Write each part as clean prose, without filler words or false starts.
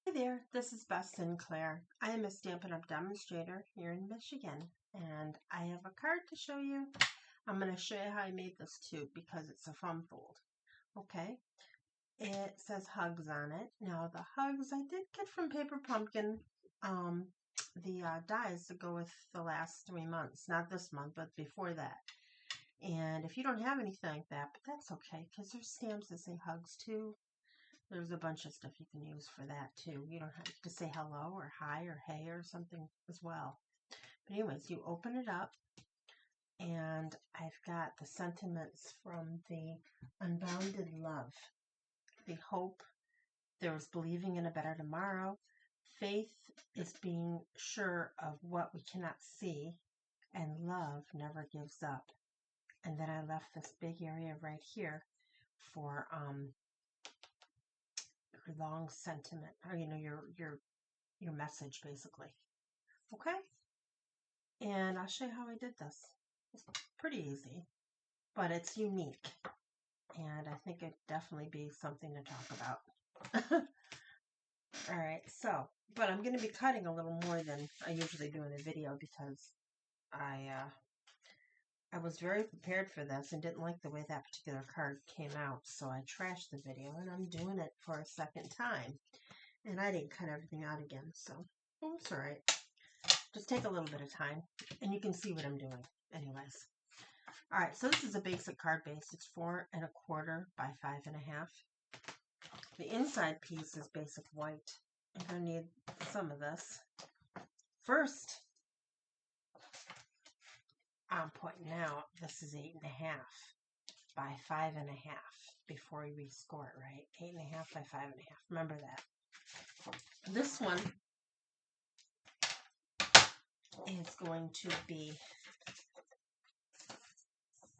Hi there, this is Beth Sinclair. I am a Stampin' Up! Demonstrator here in Michigan, and I have a card to show you. I'm going to show you how I made this too because it's a foam fold. Okay, it says hugs on it. Now the hugs I did get from Paper Pumpkin, the dies to go with the last 3 months, not this month, but before that. And if you don't have anything like that, but that's okay because there's stamps that say hugs too. There's a bunch of stuff you can use for that too. You don't have to say hello or hi or hey or something as well. But anyways, you open it up and I've got the sentiments from the Unbounded Love. The hope, there is believing in a better tomorrow. Faith is being sure of what we cannot see. And love never gives up. And then I left this big area right here for your long sentiment, or your message basically. Okay, and I'll show you how I did this. It's pretty easy, but it's unique, and I think it'd definitely be something to talk about. All right, so, but I'm going to be cutting a little more than I usually do in a video because I was very prepared for this and didn't like the way that particular card came out, so I trashed the video, and I'm doing it for a second time. And I didn't cut everything out again, so it's all right. Just take a little bit of time, and you can see what I'm doing. Anyways, all right. So this is a basic card base. It's 4 1/4 by 5 1/2. The inside piece is basic white. I'm gonna need some of this. First, I'm pointing out this is 8 1/2 by 5 1/2 before you rescore it, right? 8 1/2 by 5 1/2. Remember that. This one is going to be,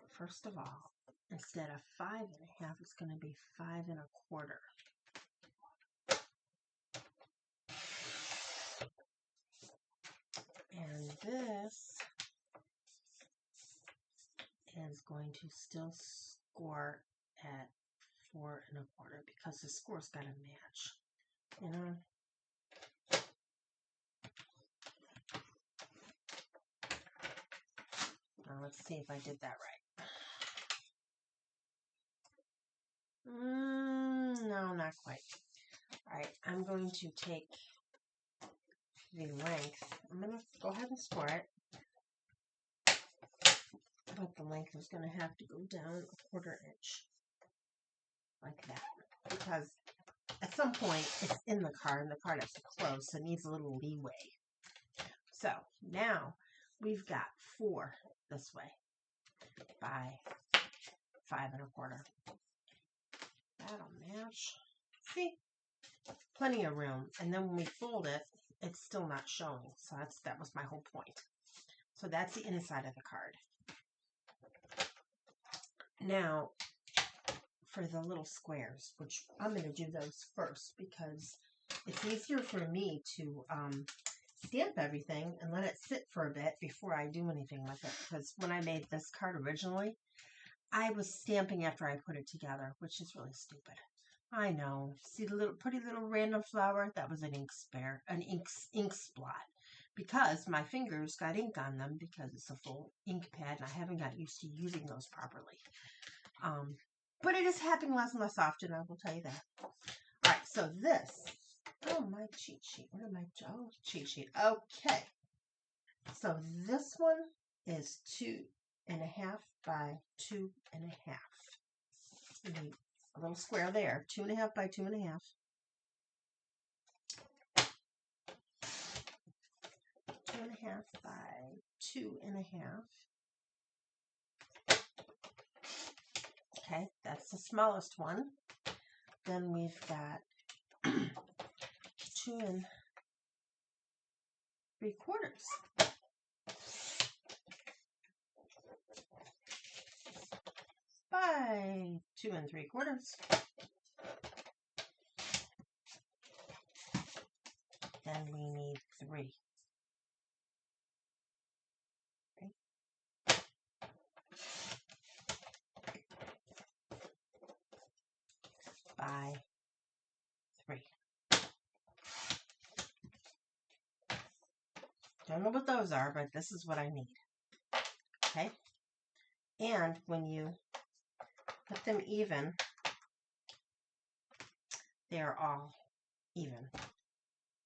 first of all, instead of 5 1/2, it's going to be 5 1/4. And this is going to still score at 4 1/4 because the score's got to match, you know. Now let's see if I did that right. No, not quite. All right, I'm going to take the length. I'm going to go ahead and score it. But the length is going to have to go down 1/4 inch. Like that. Because at some point it's in the card and the card has to close, so it needs a little leeway. So now we've got 4 this way by 5 1/4. That'll match. See? Plenty of room. And then when we fold it, it's still not showing. So that was my whole point. So that's the inside of the card. Now, for the little squares, which I'm going to do those first because it's easier for me to stamp everything and let it sit for a bit before I do anything with it. Because when I made this card originally, I was stamping after I put it together, which is really stupid. I know. See the little pretty little random flower? That was an ink splot. Because my fingers got ink on them because it's a full ink pad and I haven't got used to using those properly. But it is happening less and less often, I will tell you that. All right, so this, oh, my cheat sheet. Where am I? Oh, cheat sheet. Okay. So this one is 2 1/2 by 2 1/2. You need a little square there. 2 1/2 by 2 1/2. 2 1/2 by 2 1/2. Okay, that's the smallest one. Then we've got 2 3/4 by 2 3/4. Then we need 3. Okay. By 3. Don't know what those are, but this is what I need. Okay? And when you put them even, they're all even,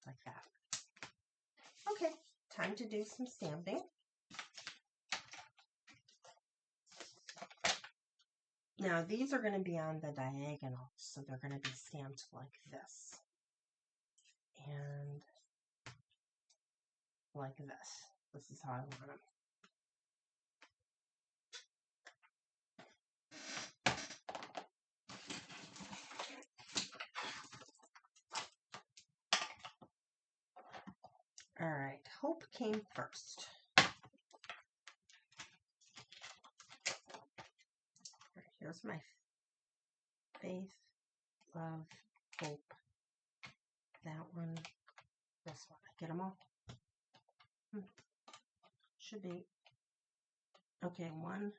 like that. Okay, time to do some stamping. Now, these are going to be on the diagonal, so they're going to be stamped like this. And like this. This is how I want them. All right, Hope came first. Here's my faith, love, hope. That one, this one. I get them all? Should be. Okay, 1,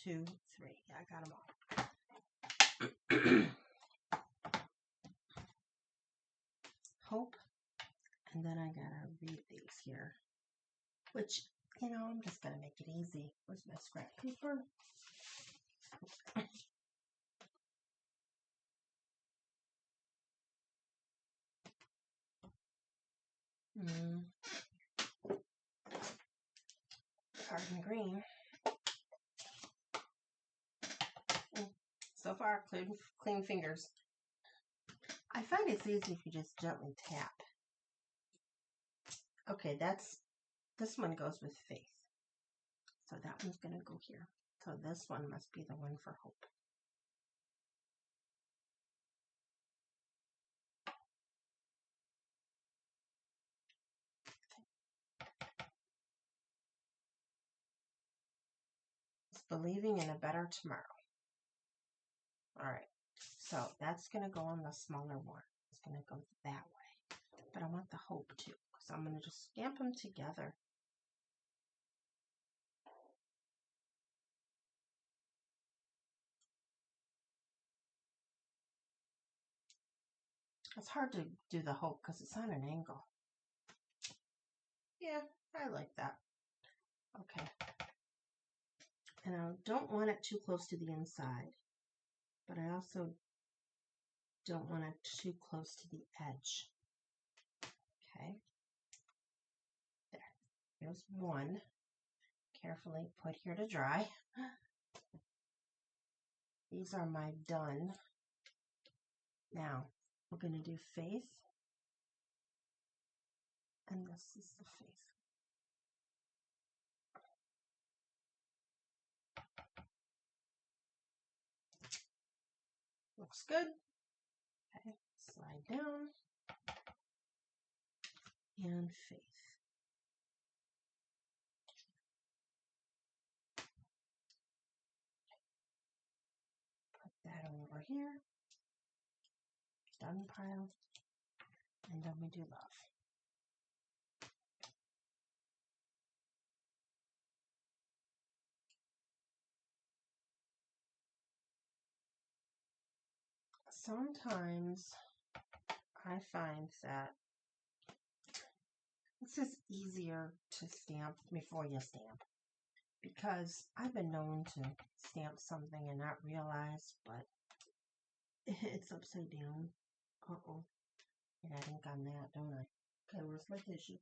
2, 3. Yeah, I got them all. Hope. And then I gotta read these here. Which, you know, I'm just gonna make it easy. Where's my scrap paper? Cardin green. So far, clean fingers. I find it's easy if you just gently tap. Okay, this one goes with faith. So that one's going to go here. So this one must be the one for hope. It's believing in a better tomorrow. All right. So that's going to go on the smaller one. It's going to go that way. But I want the hope too, because I'm going to just stamp them together. It's hard to do the hope because it's on an angle. Yeah, I like that. Okay. And I don't want it too close to the inside, but I also don't want it too close to the edge. Okay. There. Here's one. Carefully put here to dry. These are my done. Now, we're going to do faith. And this is the faith. Looks good. Okay, slide down. And faith. Put that over here. Done pile. And then we do love. Sometimes I find that it's just easier to stamp before you stamp, because I've been known to stamp something and not realize, but it's upside down. Uh-oh. I got ink on that, don't I? Okay, where's my tissue?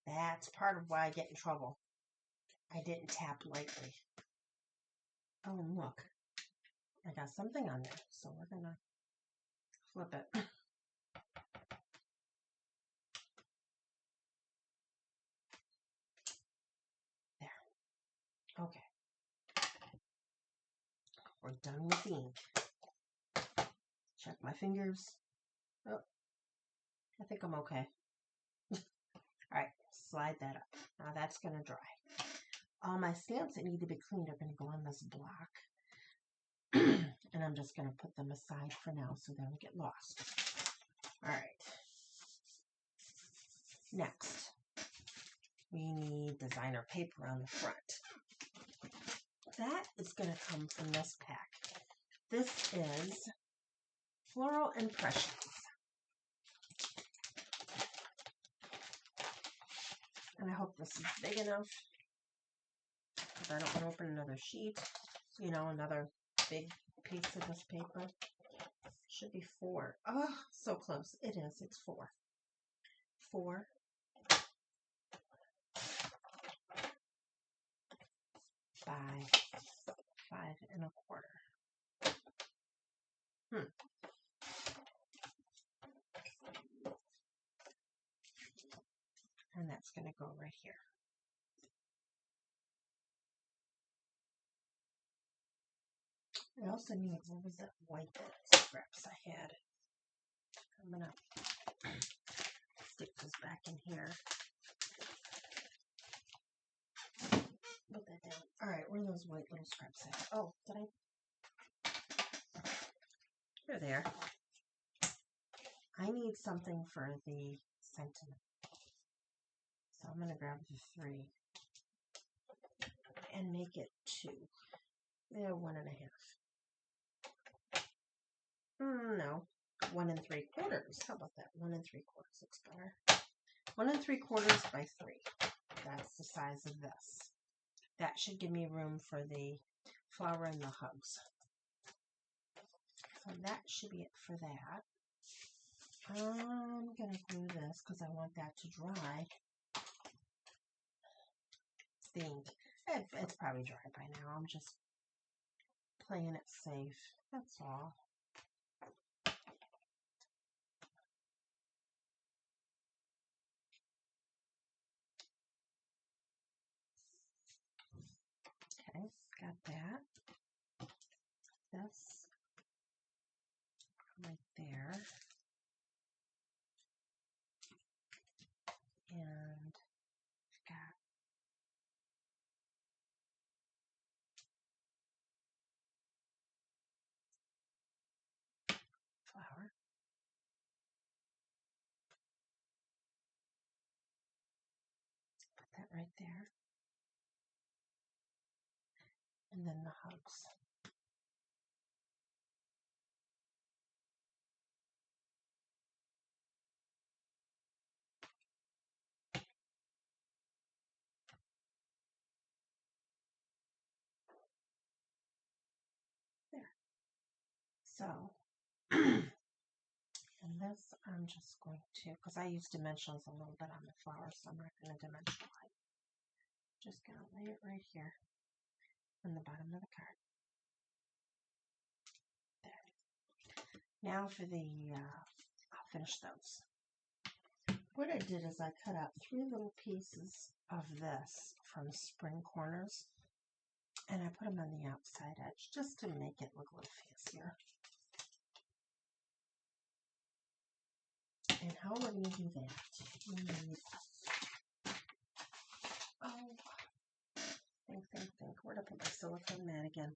That's part of why I get in trouble. I didn't tap lightly. Oh, look. I got something on there, so we're going to flip it. There. Okay. We're done with the ink. Check my fingers. Oh, I think I'm okay. Alright, slide that up. Now that's going to dry. All my stamps that need to be cleaned are going to go on this block. And I'm just going to put them aside for now so they don't get lost. Alright. Next, we need designer paper on the front. That is going to come from this pack. This is Floral Impressions. And I hope this is big enough, because I don't want to open another sheet, you know, another big piece of this paper. Should be 4. Oh, so close. It is. It's 4. 4. 5. 5 1/4. And that's going to go right here. I also need, what was that white scraps I had? I'm going to stick this back in here. Put that down. All right, where are those white little scraps at? Oh, did I? Here they are. I need something for the sentiment. So I'm going to grab the 3 and make it 2. They're 1 1/2. No, 1 3/4. How about that? 1 3/4 looks better. 1 3/4 by 3. That's the size of this. That should give me room for the flower and the hugs. So that should be it for that. I'm going to glue this because I want that to dry. It's probably dry by now. I'm just playing it safe. That's all. Okay, got that. This right there. And got flower. Put that right there. And then the hugs. There. So, and this I'm just going to, because I use dimensionals a little bit on the flower, so I'm not going to dimensionalize. Just going to lay it right here on the bottom of the card. Now for the, I'll finish those. What I did is I cut out 3 little pieces of this from spring corners, and I put them on the outside edge just to make it look a little fancier. And how are we going to do that? We need, think. Where did I put my silicone mat again?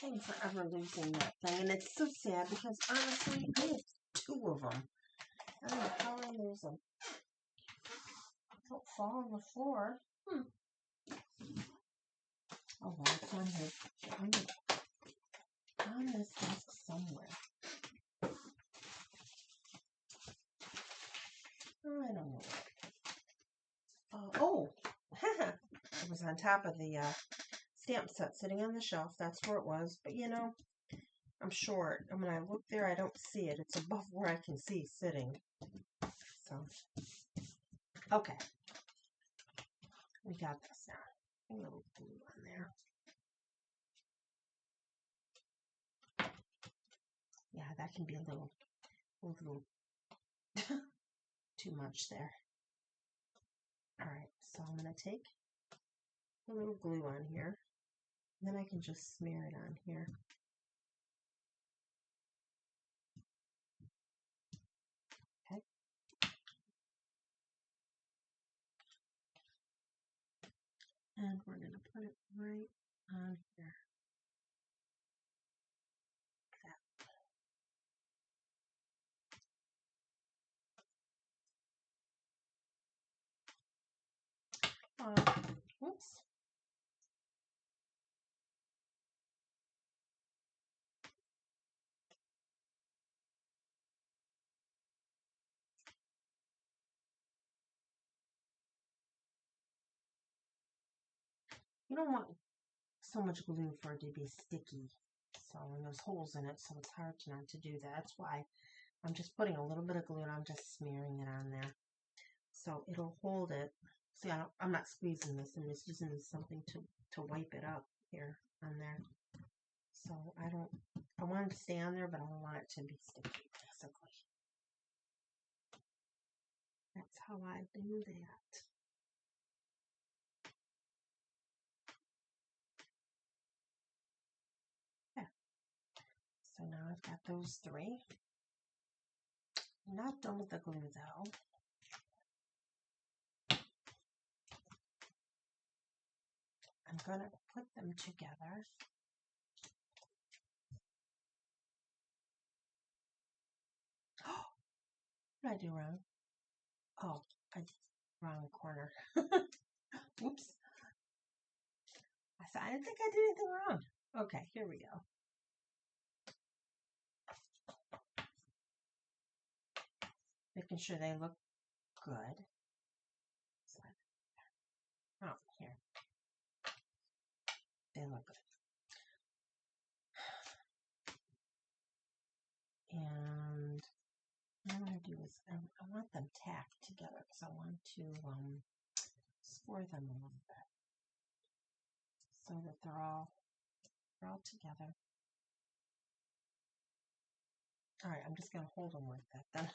I'm forever losing that thing, and it's so sad because honestly, I have 2 of them. I don't know how I lose them. Don't fall on the floor. Oh well, it's on here. On this desk somewhere. I don't know. Oh, it was on top of the stamp set sitting on the shelf. That's where it was. But you know, I'm short. And when I look there, I don't see it. It's above where I can see sitting. So, okay. We got this now. A little glue on there. Yeah, that can be a little too much there. Alright, so I'm going to take a little glue on here. And then I can just smear it on here. Okay. And we're going to put it right on here. Whoops. You don't want so much glue for it to be sticky. So, and there's holes in it, so it's hard not to do that. That's why I'm just putting a little bit of glue and I'm just smearing it on there. So it'll hold it. See, I'm not squeezing this, I'm just using something to wipe it up here on there. So I want it to stay on there, but I don't want it to be sticky, basically. That's how I do that. Yeah. So now I've got those three. I'm not done with the glue though. I'm going to put them together. Oh, what did I do wrong? Oh, I did wrong corner. Oops. I didn't think I did anything wrong. Okay, here we go. Making sure they look good. Oh, here. They look good. And what I want to do is I want them tacked together because I want to score them a little bit so that they're all together. All right, I'm just going to hold them like that then.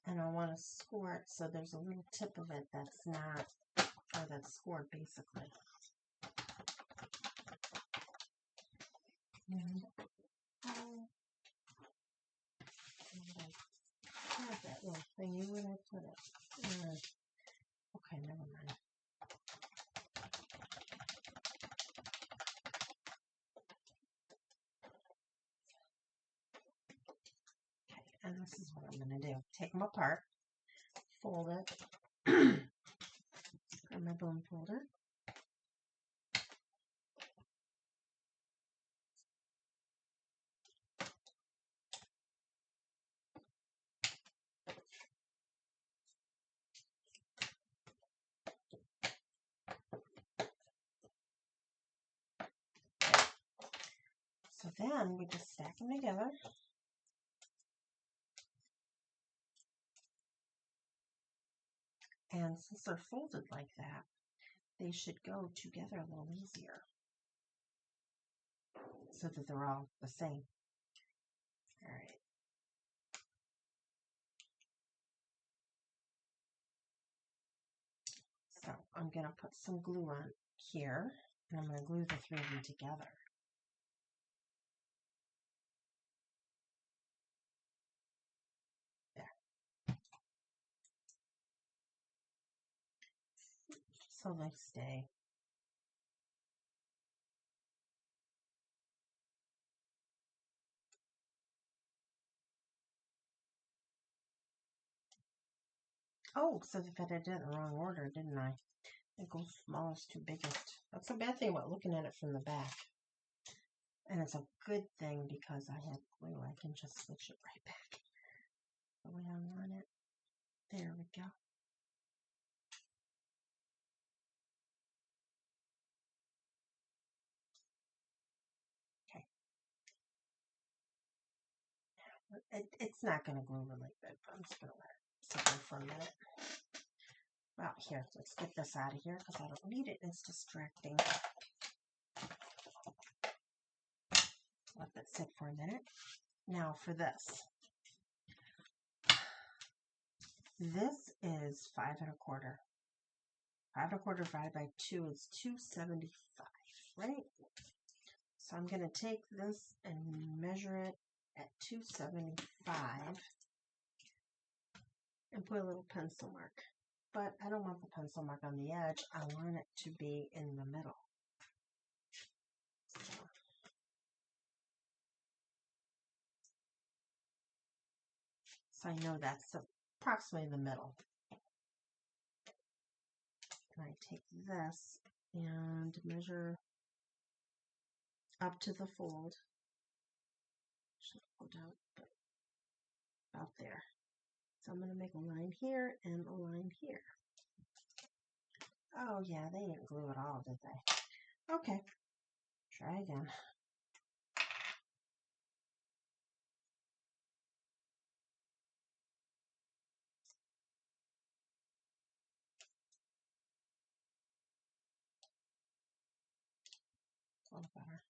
And I want to score it so there's a little tip of it that's not, or that's scored basically. And I have that little thingy where I put it. Okay, never mind. Okay, and this is what I'm going to do. Take them apart, fold it, grab my bone folder. So then we just stack them together. And since they're folded like that, they should go together a little easier so that they're all the same. All right. So I'm going to put some glue on here, and I'm going to glue the three of them together. There. So they stay. Oh, so that I did it in the wrong order, didn't I? It goes smallest to biggest. That's a bad thing about looking at it from the back. And it's a good thing because I had glue. I can just switch it right back the way I want it. There we go. Okay. It's not going to glue really good, but I'm just going to let it sit there for a minute. Well, here, let's get this out of here because I don't need it. It's distracting. Let that sit for a minute. Now for this. This is 5 1/4. 5 1/4 divided by 2 is 275, right? So I'm going to take this and measure it at 275 and put a little pencil mark. But I don't want the pencil mark on the edge. I want it to be in the middle. So I know that's approximately the middle. And I take this and measure up to the fold. Should go down, but about there. So I'm going to make a line here and a line here. Oh yeah, they didn't glue it all, did they? Okay, try again. A little better.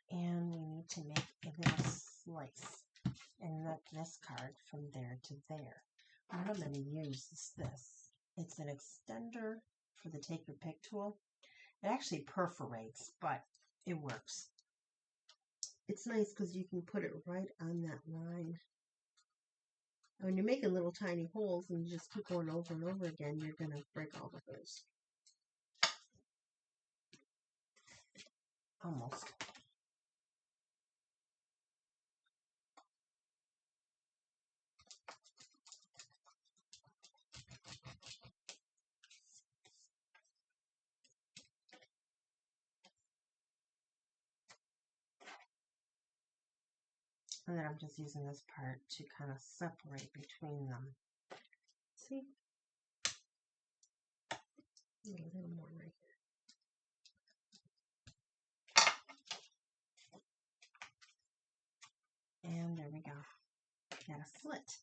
And we need to make a little slice and rip this card from there to there. What I'm going to use is this. It's an extender for the Take Your Pick tool. It actually perforates, but it works. It's nice because you can put it right on that line. When you're making little tiny holes and you just keep going over and over again, you're going to break all the holes. Almost. And then I'm just using this part to kind of separate between them. See? A little more right here. And there we go. Got a slit.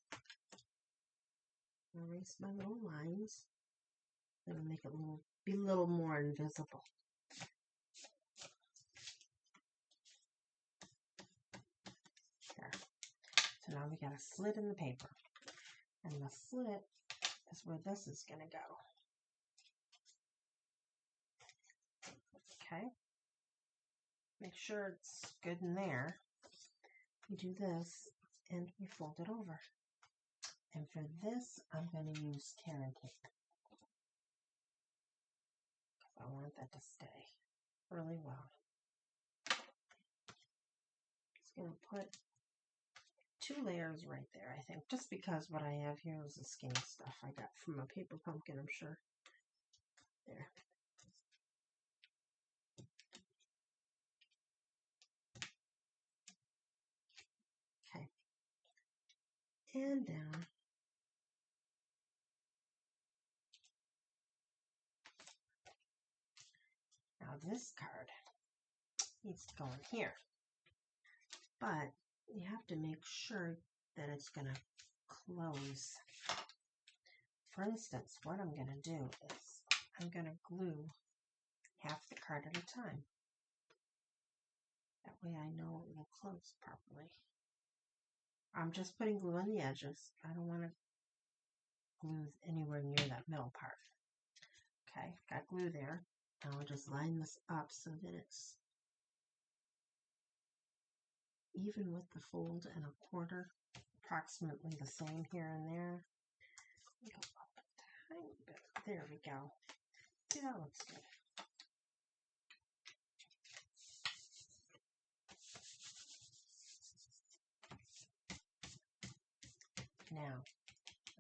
Erase my little lines. That'll make it be a little more invisible. There. So now we got a slit in the paper. And the slit is where this is going to go. Okay. Make sure it's good in there. We do this and we fold it over. And for this, I'm going to use Tear and Tape. Because I want that to stay really well. Just going to put 2 layers right there, I think. Just because what I have here is the skinny stuff I got from a paper pumpkin, I'm sure. There. Okay. And down. Now this card needs to go in here. But you have to make sure that it's going to close. For instance, what I'm going to do is I'm going to glue half the card at a time. That way I know it will close properly. I'm just putting glue on the edges. I don't want to glue anywhere near that middle part. Okay, got glue there. Now I'll just line this up so that it's even with the fold and 1/4, approximately the same here and there. Go up a tiny bit. There we go. See, that looks good. Now,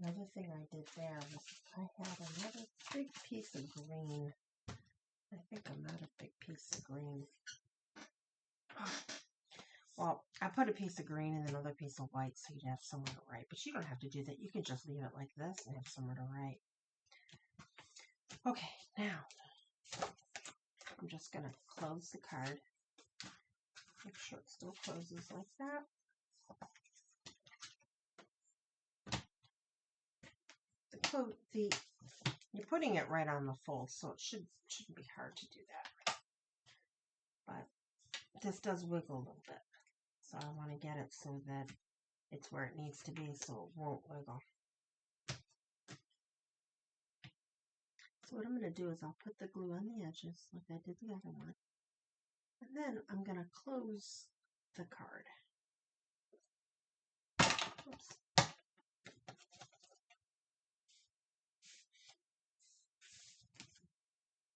another thing I did there was I had another big piece of green. I think I'm out of big piece of green. Well, I put a piece of green and another piece of white so you'd have somewhere to write. But you don't have to do that. You can just leave it like this and have somewhere to write. Okay, now I'm just going to close the card. Make sure it still closes like that. You're putting it right on the fold, so it shouldn't be hard to do that. But this does wiggle a little bit. So I want to get it so that it's where it needs to be so it won't wiggle. So what I'm going to do is I'll put the glue on the edges like I did the other one. And then I'm going to close the card. Oops.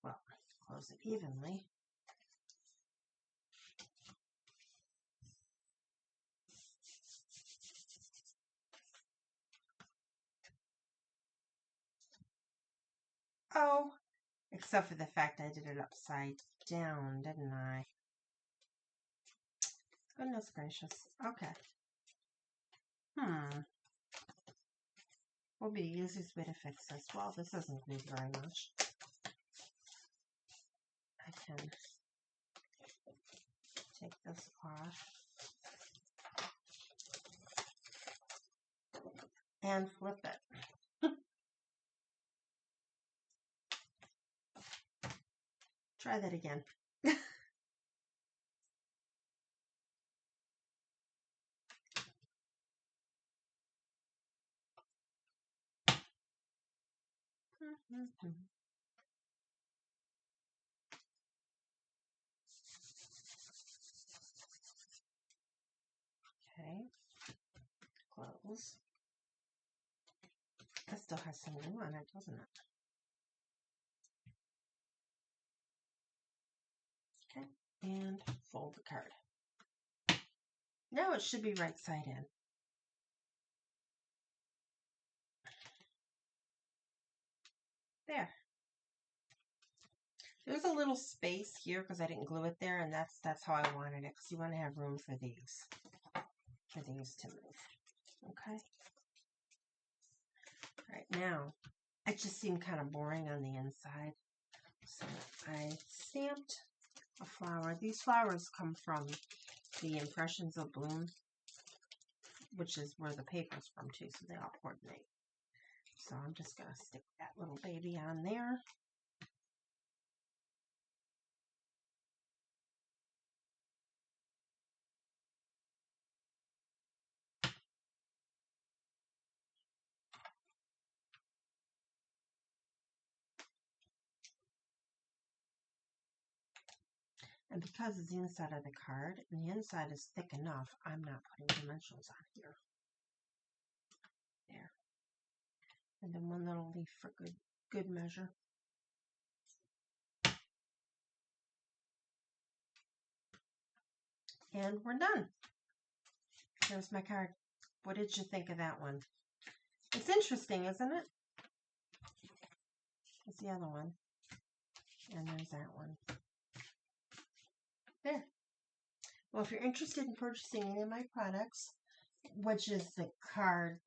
Well, close it evenly. Oh, except for the fact I did it upside down, didn't I? Goodness gracious. Okay. What would be the easiest way to fix this? Well, this doesn't glue very much. I can take this off and flip it. Try that again. Okay, close. That still has some glue on it, doesn't it? Okay, and fold the card. Now it should be right side in. There. There's a little space here because I didn't glue it there, and that's how I wanted it, because you want to have room for these to move. Okay. All right, now it just seemed kind of boring on the inside, so I stamped a flower. These flowers come from the Impressions of Bloom, which is where the paper's from too, so they all coordinate. So I'm just going to stick that little baby on there. And because it's the inside of the card, and the inside is thick enough, I'm not putting dimensionals on here. There. And then one little leaf for good measure. And we're done. There's my card. What did you think of that one? It's interesting, isn't it? It's the other one. And there's that one. There. Well, if you're interested in purchasing any of my products, which is the card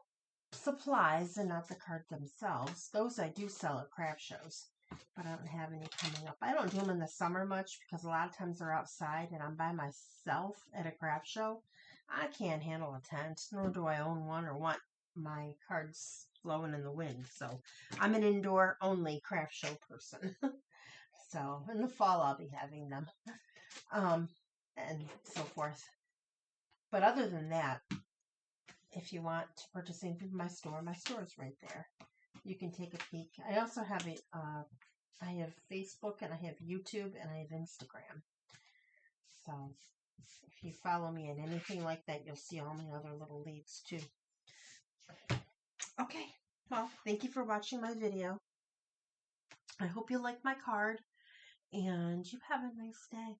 supplies and not the card themselves, those I do sell at craft shows, but I don't have any coming up. I don't do them in the summer much because a lot of times they're outside and I'm by myself at a craft show. I can't handle a tent, nor do I own one or want my cards blowing in the wind. So I'm an indoor only craft show person. So in the fall I'll be having them. And so forth. But other than that, if you want to purchase anything from my store is right there. You can take a peek. I also have I have Facebook and I have YouTube and I have Instagram. So if you follow me in anything like that, you'll see all my other little leaves too. Okay, well, thank you for watching my video. I hope you like my card and you have a nice day.